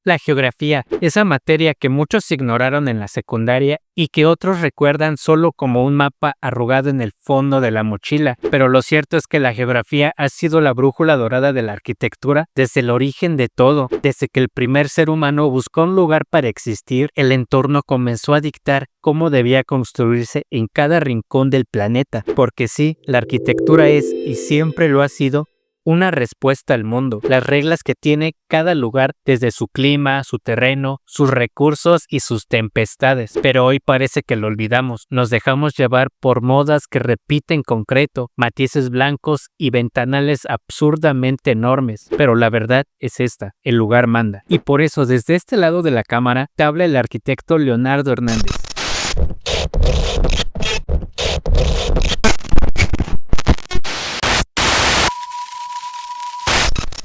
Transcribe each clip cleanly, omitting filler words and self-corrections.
La geografía, esa materia que muchos ignoraron en la secundaria y que otros recuerdan solo como un mapa arrugado en el fondo de la mochila, pero lo cierto es que la geografía ha sido la brújula dorada de la arquitectura desde el origen de todo. Desde que el primer ser humano buscó un lugar para existir, el entorno comenzó a dictar cómo debía construirse en cada rincón del planeta, porque sí, la arquitectura es, y siempre lo ha sido, una respuesta al mundo, las reglas que tiene cada lugar desde su clima, su terreno, sus recursos y sus tempestades. Pero hoy parece que lo olvidamos, nos dejamos llevar por modas que repiten concreto, matices blancos y ventanales absurdamente enormes. Pero la verdad es esta, el lugar manda. Y por eso desde este lado de la cámara te habla el arquitecto Leonardo Hernández.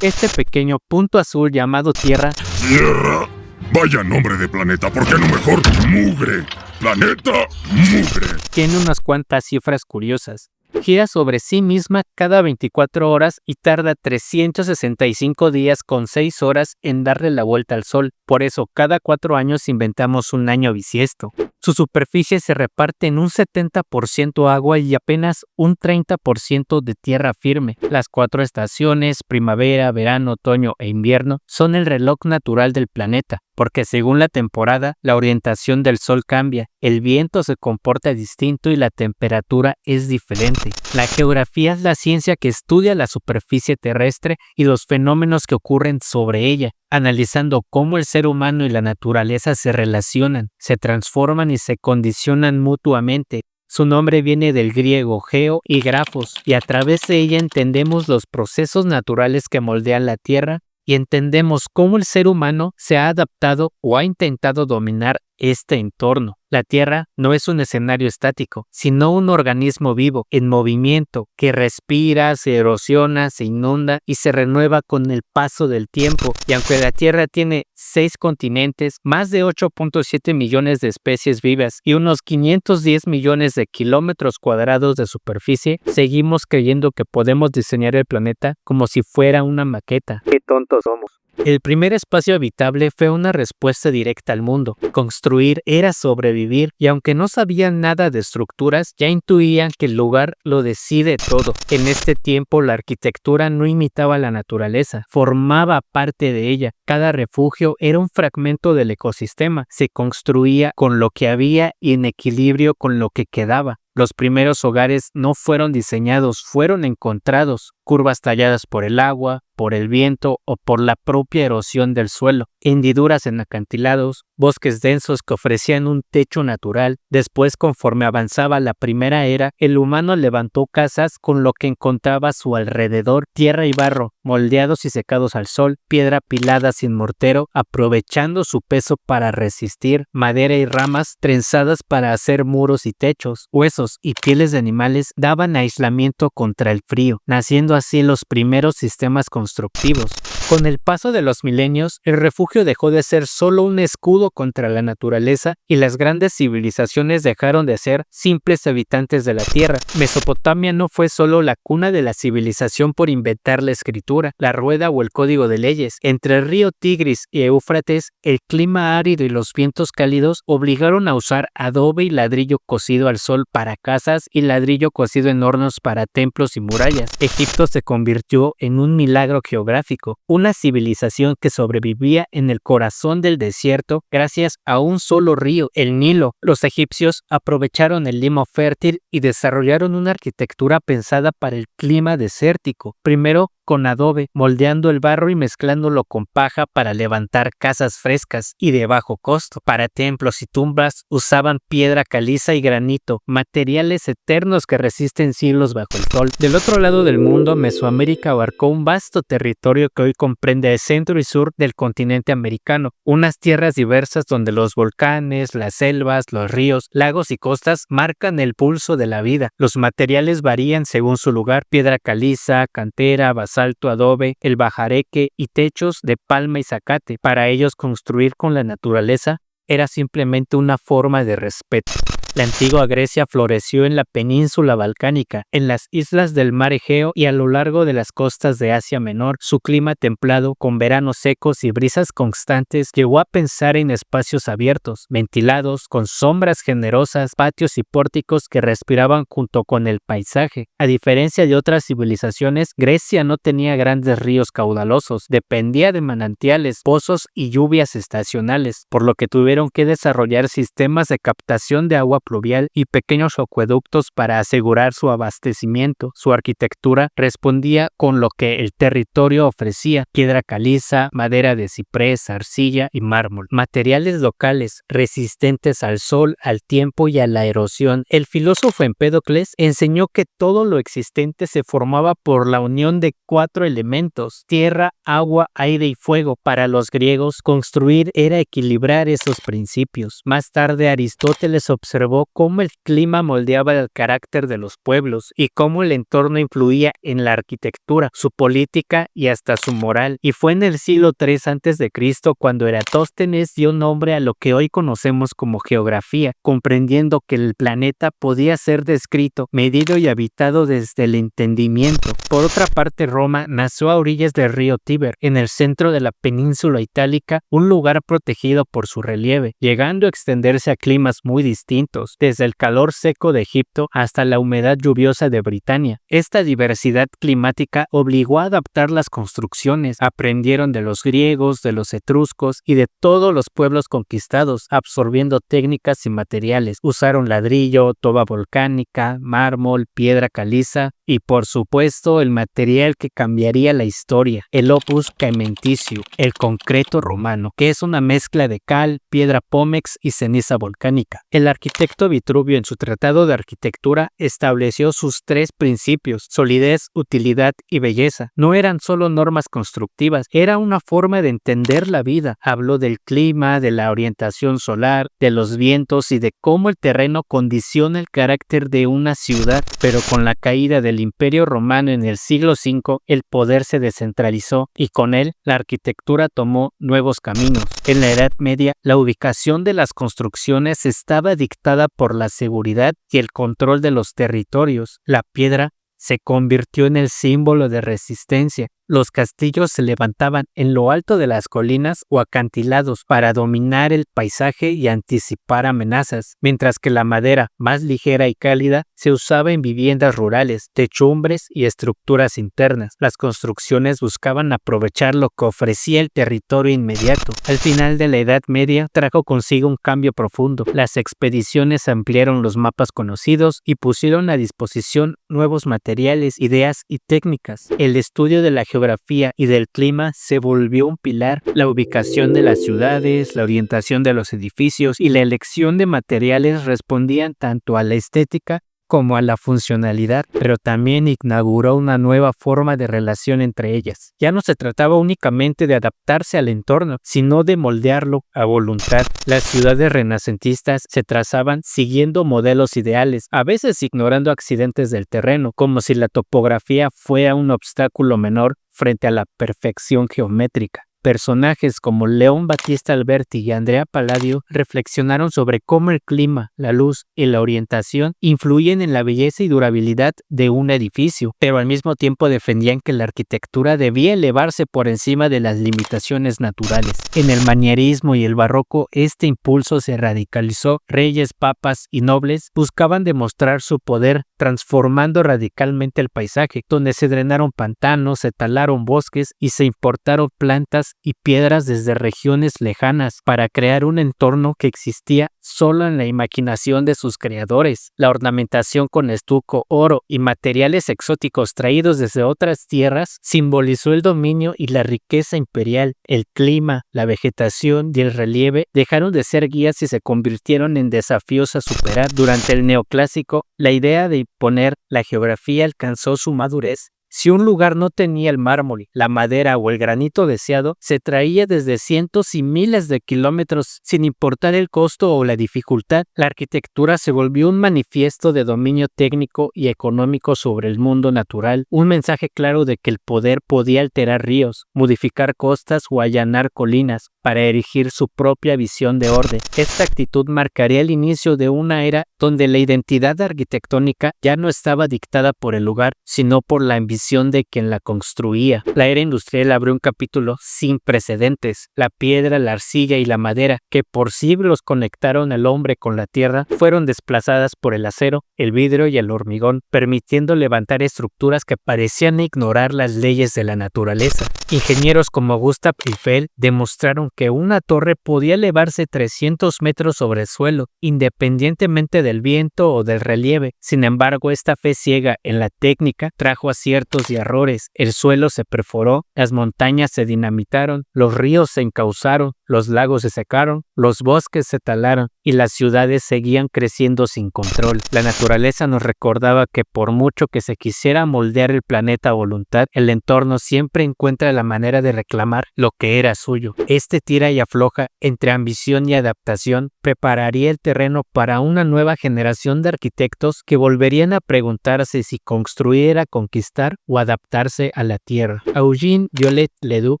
Este pequeño punto azul llamado Tierra. ¡Tierra! Vaya nombre de planeta, ¿por qué no mejor mugre? ¡Planeta mugre! Tiene unas cuantas cifras curiosas. Gira sobre sí misma cada 24 horas y tarda 365 días con 6 horas en darle la vuelta al Sol. Por eso, cada 4 años inventamos un año bisiesto. Su superficie se reparte en un 70% agua y apenas un 30% de tierra firme. Las 4 estaciones, primavera, verano, otoño e invierno, son el reloj natural del planeta, porque según la temporada, la orientación del Sol cambia, el viento se comporta distinto y la temperatura es diferente. La geografía es la ciencia que estudia la superficie terrestre y los fenómenos que ocurren sobre ella, analizando cómo el ser humano y la naturaleza se relacionan, se transforman y se condicionan mutuamente. Su nombre viene del griego geo y grafos, y a través de ella entendemos los procesos naturales que moldean la Tierra y entendemos cómo el ser humano se ha adaptado o ha intentado dominar este entorno. La Tierra no es un escenario estático, sino un organismo vivo, en movimiento, que respira, se erosiona, se inunda y se renueva con el paso del tiempo. Y aunque la Tierra tiene 6 continentes, más de 8.7 millones de especies vivas y unos 510 millones de kilómetros cuadrados de superficie, seguimos creyendo que podemos diseñar el planeta como si fuera una maqueta. ¡Qué tontos somos! El primer espacio habitable fue una respuesta directa al mundo. Construir era sobrevivir, y aunque no sabían nada de estructuras, ya intuían que el lugar lo decide todo. En este tiempo la arquitectura no imitaba la naturaleza, formaba parte de ella. Cada refugio era un fragmento del ecosistema, se construía con lo que había y en equilibrio con lo que quedaba. Los primeros hogares no fueron diseñados, fueron encontrados, curvas talladas por el agua, por el viento o por la propia erosión del suelo, hendiduras en acantilados, bosques densos que ofrecían un techo natural. Después, conforme avanzaba la primera era, el humano levantó casas con lo que encontraba a su alrededor: tierra y barro, moldeados y secados al sol, piedra pilada sin mortero, aprovechando su peso para resistir, madera y ramas trenzadas para hacer muros y techos, huesos y pieles de animales daban aislamiento contra el frío, naciendo así los primeros sistemas constructivos. Con el paso de los milenios, el refugio dejó de ser solo un escudo contra la naturaleza y las grandes civilizaciones dejaron de ser simples habitantes de la tierra. Mesopotamia no fue solo la cuna de la civilización por inventar la escritura, la rueda o el código de leyes. Entre el río Tigris y Éufrates, el clima árido y los vientos cálidos obligaron a usar adobe y ladrillo cocido al sol para casas y ladrillo cocido en hornos para templos y murallas. Egipto se convirtió en un milagro geográfico, una civilización que sobrevivía en el corazón del desierto gracias a un solo río, el Nilo. Los egipcios aprovecharon el limo fértil y desarrollaron una arquitectura pensada para el clima desértico. Primero con adobe, moldeando el barro y mezclándolo con paja para levantar casas frescas y de bajo costo. Para templos y tumbas usaban piedra caliza y granito, materiales eternos que resisten siglos bajo el sol. Del otro lado del mundo, Mesoamérica abarcó un vasto territorio que hoy comprende el centro y sur del continente americano, unas tierras diversas donde los volcanes, las selvas, los ríos, lagos y costas marcan el pulso de la vida. Los materiales varían según su lugar: piedra caliza, cantera, basalto, adobe, el bajareque y techos de palma y zacate. Para ellos, construir con la naturaleza era simplemente una forma de respeto. La antigua Grecia floreció en la península balcánica, en las islas del mar Egeo y a lo largo de las costas de Asia Menor. Su clima templado, con veranos secos y brisas constantes, llevó a pensar en espacios abiertos, ventilados, con sombras generosas, patios y pórticos que respiraban junto con el paisaje. A diferencia de otras civilizaciones, Grecia no tenía grandes ríos caudalosos, dependía de manantiales, pozos y lluvias estacionales, por lo que tuvieron que desarrollar sistemas de captación de agua pluvial y pequeños acueductos para asegurar su abastecimiento. Su arquitectura respondía con lo que el territorio ofrecía: piedra caliza, madera de ciprés, arcilla y mármol, materiales locales resistentes al sol, al tiempo y a la erosión. El filósofo Empédocles enseñó que todo lo existente se formaba por la unión de 4 elementos: tierra, agua, aire y fuego. Para los griegos, construir era equilibrar esos principios. Más tarde, Aristóteles observó cómo el clima moldeaba el carácter de los pueblos y cómo el entorno influía en la arquitectura, su política y hasta su moral. Y fue en el siglo III a.C. cuando Eratóstenes dio nombre a lo que hoy conocemos como geografía, comprendiendo que el planeta podía ser descrito, medido y habitado desde el entendimiento. Por otra parte, Roma nació a orillas del río Tíber, en el centro de la península itálica, un lugar protegido por su relieve, llegando a extenderse a climas muy distintos, desde el calor seco de Egipto hasta la humedad lluviosa de Britania. Esta diversidad climática obligó a adaptar las construcciones. Aprendieron de los griegos, de los etruscos y de todos los pueblos conquistados, absorbiendo técnicas y materiales. Usaron ladrillo, toba volcánica, mármol, piedra caliza y, por supuesto, el material que cambiaría la historia: el opus caementicium, el concreto romano, que es una mezcla de cal, piedra pómex y ceniza volcánica. El arquitecto Vitruvio, en su Tratado de Arquitectura, estableció sus 3 principios: solidez, utilidad y belleza. No eran solo normas constructivas, era una forma de entender la vida. Habló del clima, de la orientación solar, de los vientos y de cómo el terreno condiciona el carácter de una ciudad. Pero con la caída del Imperio Romano en el siglo V, el poder se descentralizó y con él la arquitectura tomó nuevos caminos. En la Edad Media, la ubicación de las construcciones estaba dictada por la seguridad y el control de los territorios. La piedra se convirtió en el símbolo de resistencia. Los castillos se levantaban en lo alto de las colinas o acantilados para dominar el paisaje y anticipar amenazas, mientras que la madera, más ligera y cálida, se usaba en viviendas rurales, techumbres y estructuras internas. Las construcciones buscaban aprovechar lo que ofrecía el territorio inmediato. Al final de la Edad Media trajo consigo un cambio profundo. Las expediciones ampliaron los mapas conocidos y pusieron a disposición nuevos materiales, ideas y técnicas. El estudio de la geografía y del clima se volvió un pilar. La ubicación de las ciudades, la orientación de los edificios y la elección de materiales respondían tanto a la estética como a la funcionalidad, pero también inauguró una nueva forma de relación entre ellas. Ya no se trataba únicamente de adaptarse al entorno, sino de moldearlo a voluntad. Las ciudades renacentistas se trazaban siguiendo modelos ideales, a veces ignorando accidentes del terreno, como si la topografía fuera un obstáculo menor frente a la perfección geométrica. Personajes como León Battista Alberti y Andrea Palladio reflexionaron sobre cómo el clima, la luz y la orientación influyen en la belleza y durabilidad de un edificio, pero al mismo tiempo defendían que la arquitectura debía elevarse por encima de las limitaciones naturales. En el manierismo y el barroco, este impulso se radicalizó. Reyes, papas y nobles buscaban demostrar su poder transformando radicalmente el paisaje, donde se drenaron pantanos, se talaron bosques y se importaron plantas y piedras desde regiones lejanas para crear un entorno que existía solo en la imaginación de sus creadores. La ornamentación con estuco, oro y materiales exóticos traídos desde otras tierras simbolizó el dominio y la riqueza imperial. El clima, la vegetación y el relieve dejaron de ser guías y se convirtieron en desafíos a superar. Durante el neoclásico, la idea de imponer la geografía alcanzó su madurez. Si un lugar no tenía el mármol, la madera o el granito deseado, se traía desde cientos y miles de kilómetros sin importar el costo o la dificultad. La arquitectura se volvió un manifiesto de dominio técnico y económico sobre el mundo natural, un mensaje claro de que el poder podía alterar ríos, modificar costas o allanar colinas para erigir su propia visión de orden. Esta actitud marcaría el inicio de una era donde la identidad arquitectónica ya no estaba dictada por el lugar, sino por la ambición de quien la construía. La era industrial abrió un capítulo sin precedentes. La piedra, la arcilla y la madera, que por siglos conectaron al hombre con la tierra, fueron desplazadas por el acero, el vidrio y el hormigón, permitiendo levantar estructuras que parecían ignorar las leyes de la naturaleza. Ingenieros como Gustav Eiffel demostraron que una torre podía elevarse 300 metros sobre el suelo, independientemente del viento o del relieve. Sin embargo, esta fe ciega en la técnica trajo aciertos y errores. El suelo se perforó, las montañas se dinamitaron, los ríos se encauzaron, los lagos se secaron, los bosques se talaron y las ciudades seguían creciendo sin control. La naturaleza nos recordaba que por mucho que se quisiera moldear el planeta a voluntad, el entorno siempre encuentra la manera de reclamar lo que era suyo. Este tira y afloja entre ambición y adaptación prepararía el terreno para una nueva generación de arquitectos que volverían a preguntarse si construir era conquistar o adaptarse a la tierra. Eugene Viollet-le-Duc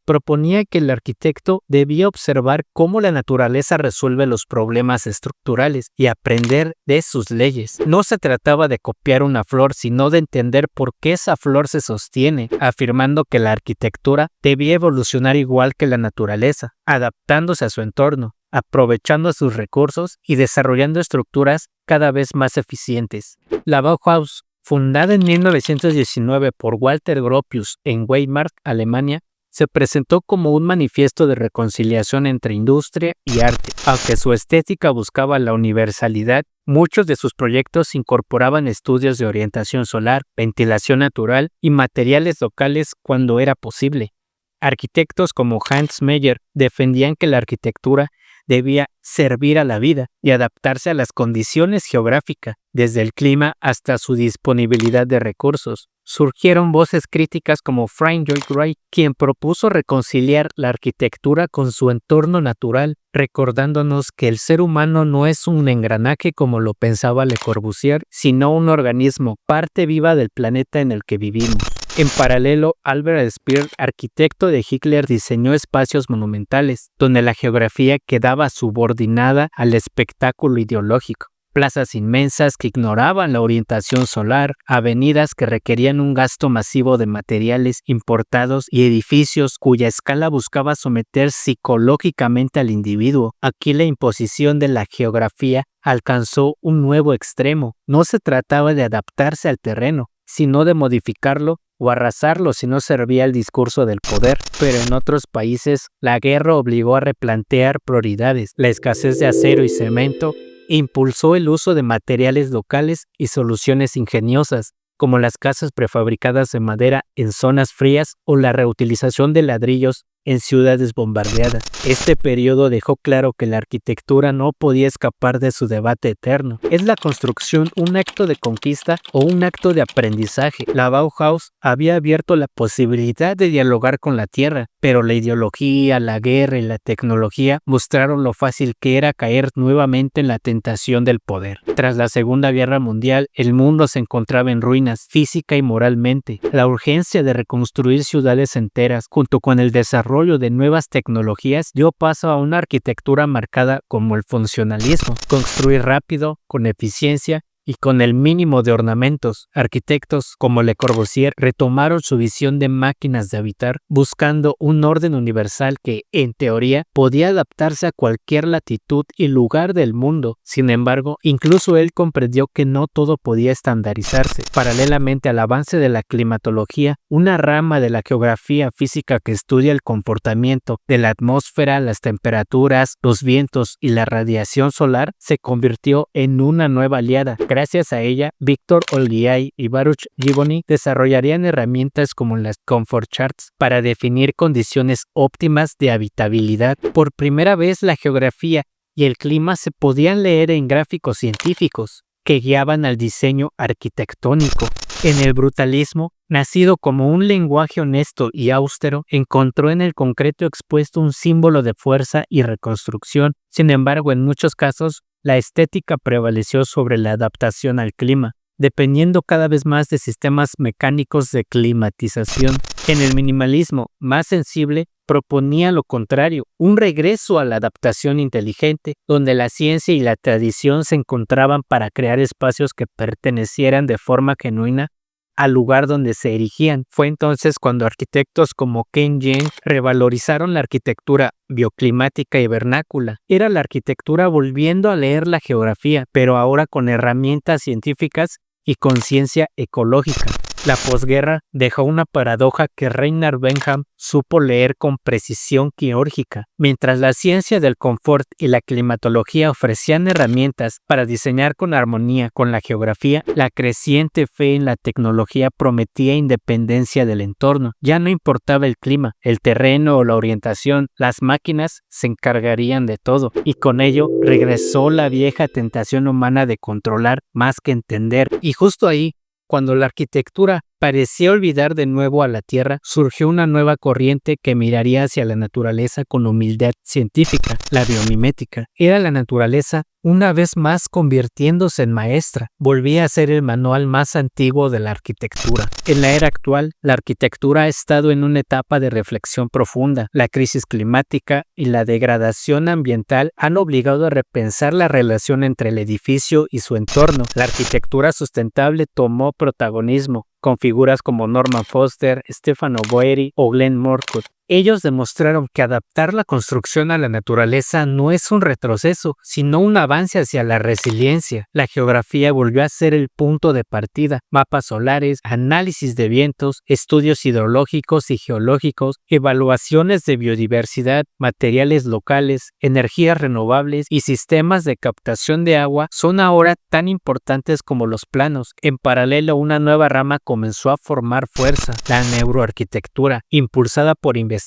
proponía que el arquitecto debía observar cómo la naturaleza resuelve los problemas estructurales y aprender de sus leyes. No se trataba de copiar una flor, sino de entender por qué esa flor se sostiene, afirmando que la arquitectura debía evolucionar igual que la naturaleza, adaptándose a su entorno, aprovechando sus recursos y desarrollando estructuras cada vez más eficientes. La Bauhaus, fundada en 1919 por Walter Gropius en Weimar, Alemania, se presentó como un manifiesto de reconciliación entre industria y arte. Aunque su estética buscaba la universalidad, muchos de sus proyectos incorporaban estudios de orientación solar, ventilación natural y materiales locales cuando era posible. Arquitectos como Hans Meyer defendían que la arquitectura debía servir a la vida y adaptarse a las condiciones geográficas, desde el clima hasta su disponibilidad de recursos. Surgieron voces críticas como Frank Lloyd Wright, quien propuso reconciliar la arquitectura con su entorno natural, recordándonos que el ser humano no es un engranaje como lo pensaba Le Corbusier, sino un organismo, parte viva del planeta en el que vivimos. En paralelo, Albert Speer, arquitecto de Hitler, diseñó espacios monumentales, donde la geografía quedaba subordinada al espectáculo ideológico. Plazas inmensas que ignoraban la orientación solar, avenidas que requerían un gasto masivo de materiales importados y edificios cuya escala buscaba someter psicológicamente al individuo. Aquí la imposición de la geografía alcanzó un nuevo extremo. No se trataba de adaptarse al terreno, sino de modificarlo o arrasarlo si no servía el discurso del poder. Pero en otros países, la guerra obligó a replantear prioridades. La escasez de acero y cemento impulsó el uso de materiales locales y soluciones ingeniosas, como las casas prefabricadas de madera en zonas frías o la reutilización de ladrillos en ciudades bombardeadas. Este periodo dejó claro que la arquitectura no podía escapar de su debate eterno. ¿Es la construcción un acto de conquista o un acto de aprendizaje? La Bauhaus había abierto la posibilidad de dialogar con la tierra, pero la ideología, la guerra y la tecnología mostraron lo fácil que era caer nuevamente en la tentación del poder. Tras la Segunda Guerra Mundial, el mundo se encontraba en ruinas física y moralmente. La urgencia de reconstruir ciudades enteras, junto con el desarrollo de nuevas tecnologías, dio paso a una arquitectura marcada como el funcionalismo. Construir rápido, con eficiencia y con el mínimo de ornamentos. Arquitectos como Le Corbusier retomaron su visión de máquinas de habitar, buscando un orden universal que, en teoría, podía adaptarse a cualquier latitud y lugar del mundo. Sin embargo, incluso él comprendió que no todo podía estandarizarse. Paralelamente al avance de la climatología, una rama de la geografía física que estudia el comportamiento de la atmósfera, las temperaturas, los vientos y la radiación solar, se convirtió en una nueva aliada. Gracias a ella, Victor Olgiay y Baruch Givony desarrollarían herramientas como las Comfort Charts para definir condiciones óptimas de habitabilidad. Por primera vez, la geografía y el clima se podían leer en gráficos científicos que guiaban al diseño arquitectónico. En el brutalismo, Nacido como un lenguaje honesto y austero, encontró en el concreto expuesto un símbolo de fuerza y reconstrucción. Sin embargo, en muchos casos, la estética prevaleció sobre la adaptación al clima, dependiendo cada vez más de sistemas mecánicos de climatización. En el minimalismo más sensible, proponía lo contrario, un regreso a la adaptación inteligente, donde la ciencia y la tradición se encontraban para crear espacios que pertenecieran de forma genuina al lugar donde se erigían. Fue entonces cuando arquitectos como Ken Jeng revalorizaron la arquitectura bioclimática y vernácula. Era la arquitectura volviendo a leer la geografía, pero ahora con herramientas científicas y conciencia ecológica. La posguerra dejó una paradoja que Reinhard Bentham supo leer con precisión quirúrgica. Mientras la ciencia del confort y la climatología ofrecían herramientas para diseñar con armonía con la geografía, la creciente fe en la tecnología prometía independencia del entorno. Ya no importaba el clima, el terreno o la orientación, las máquinas se encargarían de todo. Y con ello regresó la vieja tentación humana de controlar más que entender. Y justo ahí, cuando la arquitectura parecía olvidar de nuevo a la Tierra, surgió una nueva corriente que miraría hacia la naturaleza con humildad científica, la biomimética. Era la naturaleza una vez más convirtiéndose en maestra, volvía a ser el manual más antiguo de la arquitectura. En la era actual, la arquitectura ha estado en una etapa de reflexión profunda. La crisis climática y la degradación ambiental han obligado a repensar la relación entre el edificio y su entorno. La arquitectura sustentable tomó protagonismo, con figuras como Norman Foster, Stefano Boeri o Glenn Murcutt. Ellos demostraron que adaptar la construcción a la naturaleza no es un retroceso, sino un avance hacia la resiliencia. La geografía volvió a ser el punto de partida. Mapas solares, análisis de vientos, estudios hidrológicos y geológicos, evaluaciones de biodiversidad, materiales locales, energías renovables y sistemas de captación de agua son ahora tan importantes como los planos. En paralelo, una nueva rama comenzó a formar fuerza, la neuroarquitectura, impulsada por investigadores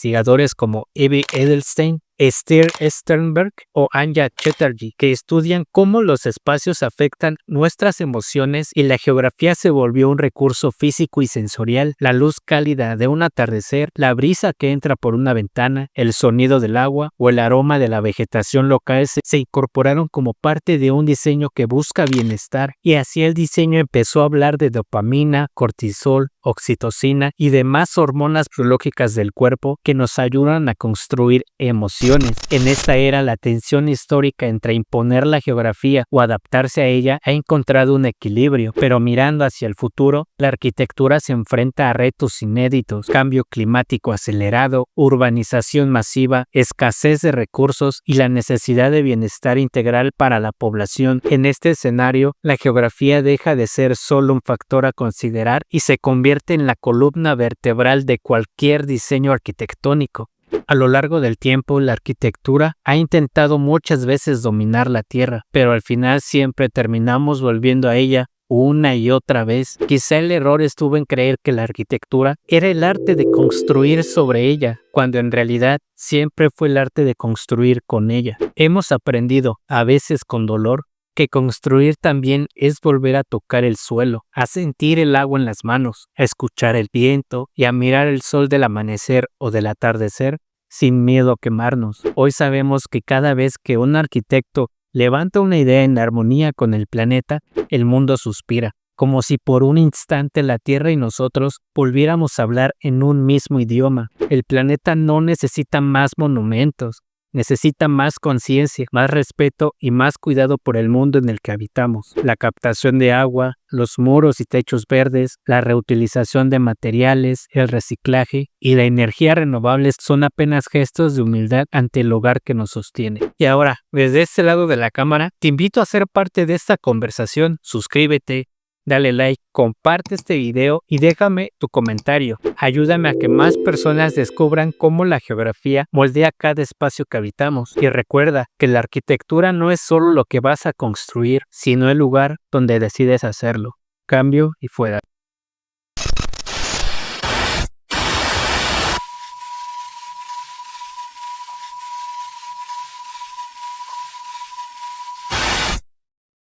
como Eve Edelstein, Esther Sternberg o Anja Chatterjee, que estudian cómo los espacios afectan nuestras emociones y la geografía se volvió un recurso físico y sensorial. La luz cálida de un atardecer, la brisa que entra por una ventana, el sonido del agua o el aroma de la vegetación local se incorporaron como parte de un diseño que busca bienestar, y así el diseño empezó a hablar de dopamina, cortisol, oxitocina y demás hormonas biológicas del cuerpo que nos ayudan a construir emociones. En esta era, la tensión histórica entre imponer la geografía o adaptarse a ella ha encontrado un equilibrio, pero mirando hacia el futuro, la arquitectura se enfrenta a retos inéditos: cambio climático acelerado, urbanización masiva, escasez de recursos y la necesidad de bienestar integral para la población. En este escenario, la geografía deja de ser solo un factor a considerar y se convierte en la columna vertebral de cualquier diseño arquitectónico. A lo largo del tiempo, la arquitectura ha intentado muchas veces dominar la Tierra, pero al final siempre terminamos volviendo a ella una y otra vez. Quizá el error estuvo en creer que la arquitectura era el arte de construir sobre ella, cuando en realidad siempre fue el arte de construir con ella. Hemos aprendido, a veces con dolor, que construir también es volver a tocar el suelo, a sentir el agua en las manos, a escuchar el viento y a mirar el sol del amanecer o del atardecer sin miedo a quemarnos. Hoy sabemos que cada vez que un arquitecto levanta una idea en armonía con el planeta, el mundo suspira, como si por un instante la Tierra y nosotros volviéramos a hablar en un mismo idioma. El planeta no necesita más monumentos, necesita más conciencia, más respeto y más cuidado por el mundo en el que habitamos. La captación de agua, los muros y techos verdes, la reutilización de materiales, el reciclaje y la energía renovable son apenas gestos de humildad ante el hogar que nos sostiene. Y ahora, desde este lado de la cámara, te invito a ser parte de esta conversación. Suscríbete, dale like, comparte este video y déjame tu comentario. Ayúdame a que más personas descubran cómo la geografía moldea cada espacio que habitamos. Y recuerda que la arquitectura no es solo lo que vas a construir, sino el lugar donde decides hacerlo. Cambio y fuera.